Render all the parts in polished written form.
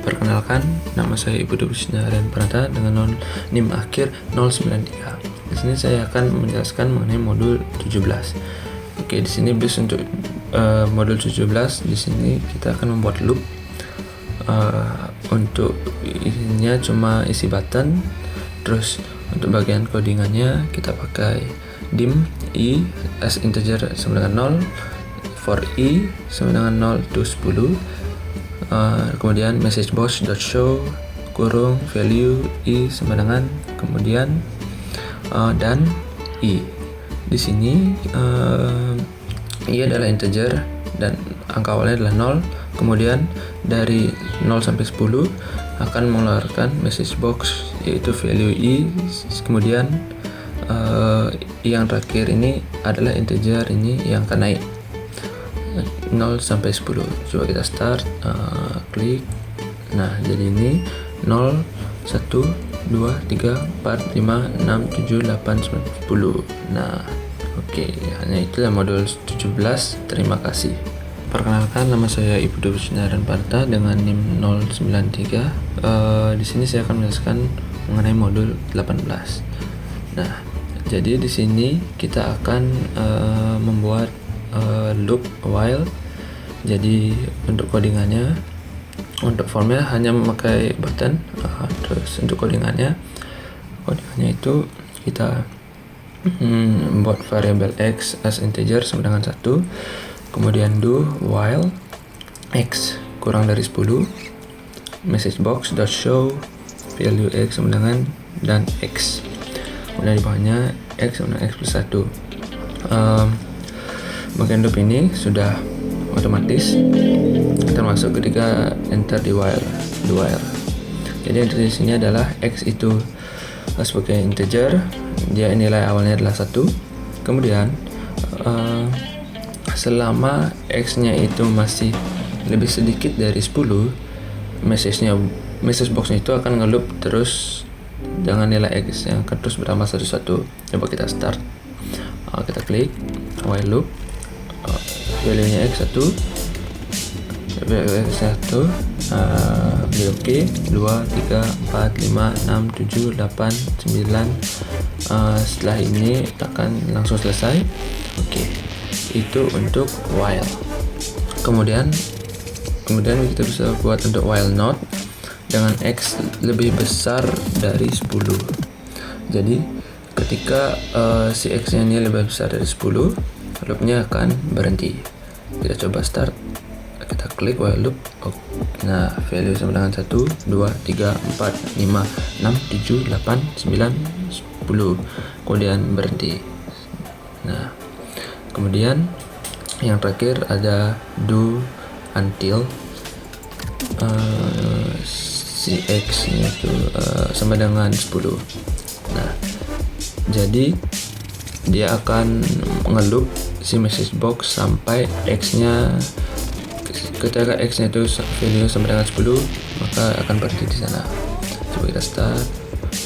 Perkenalkan, nama saya Ibu Dwi Sinarian Pranata dengan NIM akhir 093. Di sini saya akan menjelaskan mengenai modul 17. Oke, di sini base untuk modul 17. Di sini kita akan membuat loop. Untuk isinya cuma isi button. Terus untuk bagian codingannya kita pakai dim i as integer sama dengan 0, for i sama dengan 0 to 10. Kemudian message box.show kurung value i sama dengan kemudian dan i. Di sini i adalah integer dan angka awalnya adalah 0. Kemudian dari 0 sampai 10 akan mengeluarkan message box yaitu value i. Kemudian i yang terakhir ini adalah integer, ini yang akan naik 0 sampai 10. Coba kita start, klik. Nah, jadi ini 0, 1, 2, 3, 4, 5, 6, 7, 8, 9, 10. Nah, oke, hanya itulah modul 17. Terima kasih. Perkenalkan, nama saya Ibu Dwi Sinarian Pranata dengan NIM 093. Di sini saya akan menjelaskan mengenai modul 18. Nah, jadi di sini kita akan membuat loop while. Jadi untuk codingannya, untuk formnya hanya memakai button. Terus untuk codingannya itu kita membuat variabel x as integer sama dengan 1. Kemudian do while x kurang dari 10, message box dot show value x sama dengan dan x. Kemudian di bawahnya x sama dengan x plus 1. Bagian loop ini sudah otomatis termasuk ketika enter di while. Jadi yang di sini adalah x itu sebagai integer, dia nilai awalnya adalah 1. Kemudian selama x-nya itu masih lebih sedikit dari 10, message box-nya itu akan ngeloop terus dengan nilai x yang akan terus bertambah satu-satu. Coba kita start, kita klik while loop. Value-nya x1, value x1, oke, 2, 3, 4, 5, 6, 7, 8, 9. Setelah ini akan langsung selesai. Oke, itu untuk while. Kemudian kita bisa buat untuk while not dengan x lebih besar dari 10. Jadi ketika si x nya ini lebih besar dari 10, loopnya akan berhenti. Kita coba start, kita klik while loop. Nah, value sama dengan 1, 2, 3, 4, 5, 6, 7, 8, 9, 10. Kemudian berhenti. Nah, kemudian yang terakhir ada do until si x nya itu sama dengan 10. Nah, jadi dia akan ngeloop si message box sampai x-nya, ketika x-nya itu value sama dengan 10, maka akan berhenti di sana. Coba kita start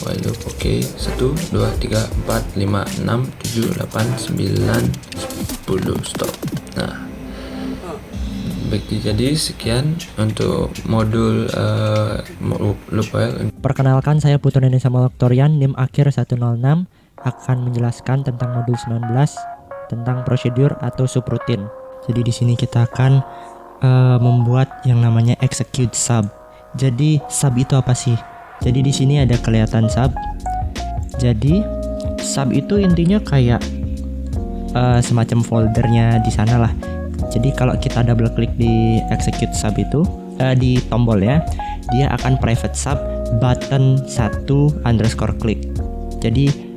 while loop. Oke, 1, 2, 3, 4, 5, 6, 7, 8, 9, 10, stop. Nah, baik, jadi sekian untuk modul loop while. Perkenalkan, saya Putra Indonesia Malaktorian, NIM akhir 106, akan menjelaskan tentang modul 19 tentang prosedur atau subroutine. Jadi di sini kita akan membuat yang namanya execute sub. Jadi sub itu apa sih? Jadi di sini ada kelihatan sub. Jadi sub itu intinya kayak semacam foldernya di sana lah. Jadi kalau kita double klik di execute sub itu di tombol ya, dia akan private sub button 1 _ click. Jadi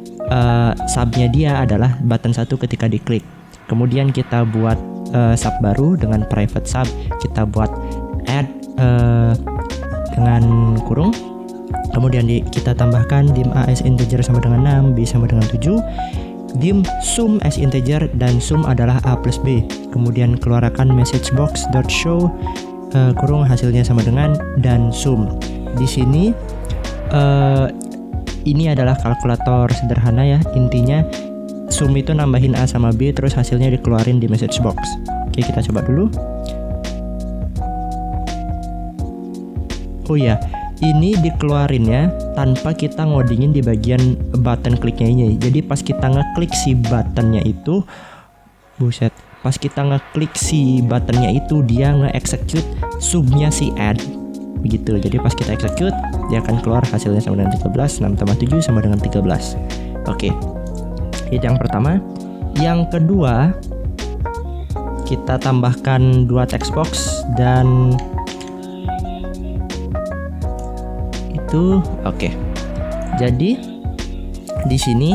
subnya dia adalah button 1 ketika diklik. Kemudian kita buat sub baru dengan private sub. Kita buat add dengan kurung. Kemudian kita tambahkan dim a as integer sama dengan 6, b sama dengan 7, dim sum as integer dan sum adalah a plus b. Kemudian keluarkan message box dot show kurung hasilnya sama dengan dan sum. Di sini ini adalah kalkulator sederhana ya. Intinya sum itu nambahin A sama B, terus hasilnya dikeluarin di message box. Oke, kita coba dulu. Oh ya, ini dikeluarinnya tanpa kita ngodingin di bagian button kliknya ini. Jadi pas kita ngeklik si buttonnya itu, buset, pas kita ngeklik si buttonnya itu dia nge-execute subnya si add begitu. Jadi pas kita execute dia akan keluar hasilnya sama dengan 13, 6 tambah 7 sama dengan 13. Oke, itu yang pertama. Yang kedua, kita tambahkan 2 text box dan itu oke. Jadi di sini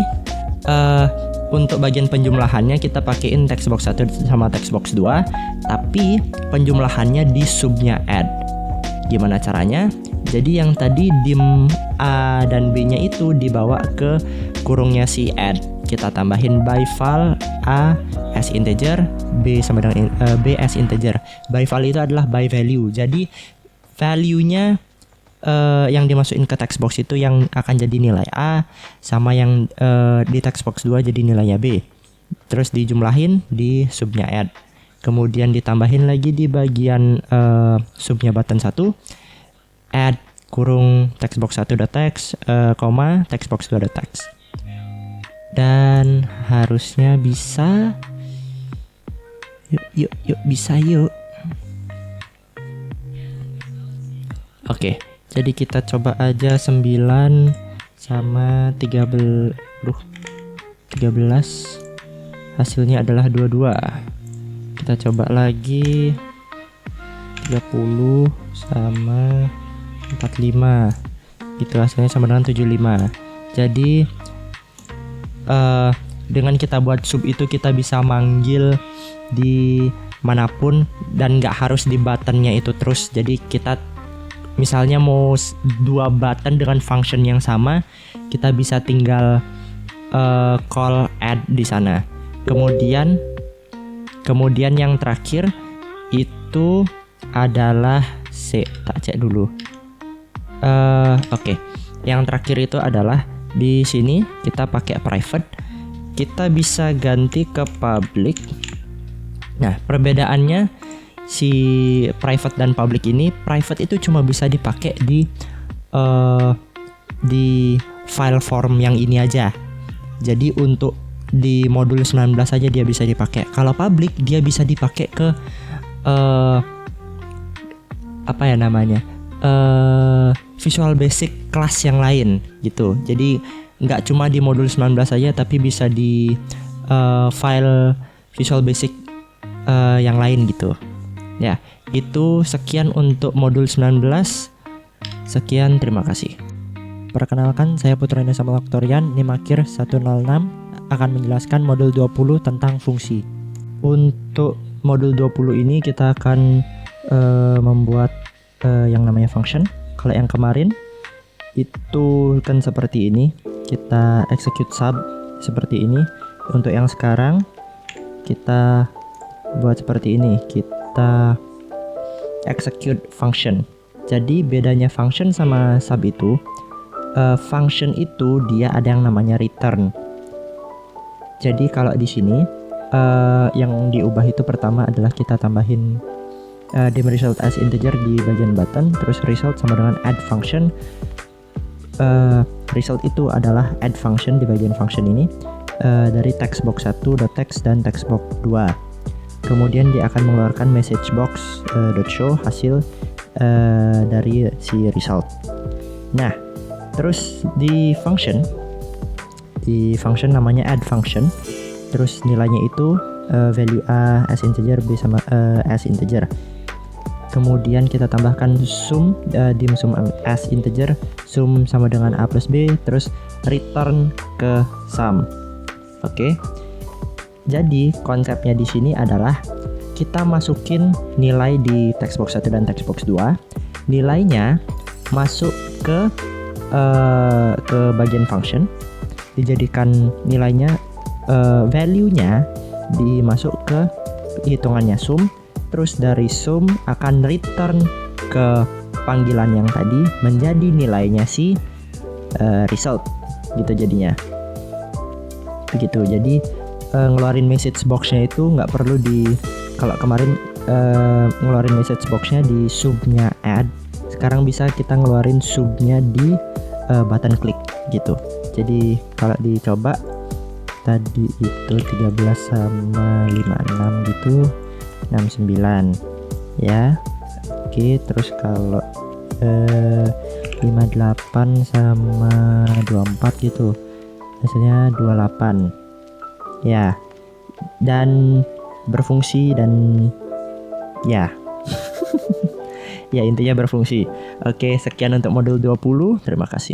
untuk bagian penjumlahannya kita pakein text box 1 sama text box 2, tapi penjumlahannya di subnya add. Gimana caranya? Jadi yang tadi dim A dan B-nya itu dibawa ke kurungnya si add. Kita tambahin by val A as integer, B sama dengan B as integer. By val itu adalah by value. Jadi value-nya yang dimasukin ke text box itu yang akan jadi nilai A, sama yang di text box 2 jadi nilainya B. Terus dijumlahin di subnya add. Kemudian ditambahin lagi di bagian subnya button 1, add kurung text box 1.text, koma text box 2.text. Dan harusnya bisa. Yuk bisa yuk. Oke. Jadi kita coba aja 9 sama 13. Hasilnya adalah 22. Kita coba lagi 30 sama 45. Itu hasilnya sama dengan 75. Jadi dengan kita buat sub itu kita bisa manggil di manapun dan nggak harus di buttonnya itu terus. Jadi kita misalnya mau 2 button dengan function yang sama, kita bisa tinggal call add di sana. Kemudian yang terakhir itu adalah tak cek dulu. Oke. Yang terakhir itu adalah di sini kita pakai private. Kita bisa ganti ke public. Nah, perbedaannya si private dan public ini, private itu cuma bisa dipakai di file form yang ini aja. Jadi untuk di modul 19 aja dia bisa dipakai. Kalau public dia bisa dipakai ke Visual Basic kelas yang lain gitu. Jadi nggak cuma di modul 19 aja, tapi bisa di file Visual Basic yang lain gitu. Ya, itu sekian untuk modul 19. Sekian, terima kasih. Perkenalkan, saya Putra Indonesia Malaktorian, NIM akhir 106, akan menjelaskan modul 20 tentang fungsi. Untuk modul 20 ini kita akan membuat yang namanya function. Kalau yang kemarin itu kan seperti ini, kita execute sub seperti ini. Untuk yang sekarang kita buat seperti ini, kita execute function. Jadi bedanya function sama sub itu, function itu dia ada yang namanya return. Jadi kalau di sini yang diubah itu pertama adalah kita tambahin dim result as integer di bagian button, terus result sama dengan add function. Result itu adalah add function di bagian function ini dari text box 1.text dan text box 2. Kemudian dia akan mengeluarkan message box .show hasil dari si result. Nah, terus di function namanya add function. Terus nilainya itu value A as integer, B sama as integer. Kemudian kita tambahkan sum, dim sum as integer, sum sama dengan A plus B, terus return ke sum. Oke. Jadi konsepnya di sini adalah kita masukin nilai di text box 1 dan text box 2. Nilainya masuk ke bagian function, dijadikan nilainya value-nya dimasuk ke hitungannya sum. Terus dari sum akan return ke panggilan yang tadi menjadi nilainya si result gitu jadinya. Begitu. Jadi ngeluarin message box-nya itu nggak perlu kalau kemarin ngeluarin message box-nya di subnya add, sekarang bisa kita ngeluarin subnya di button klik gitu. Jadi kalau dicoba tadi itu 13 sama 56 gitu 69 ya. Oke, terus kalau 58 sama 24 gitu hasilnya 28 ya, dan berfungsi dan ya ya intinya berfungsi. Oke, sekian untuk modul 20. Terima kasih.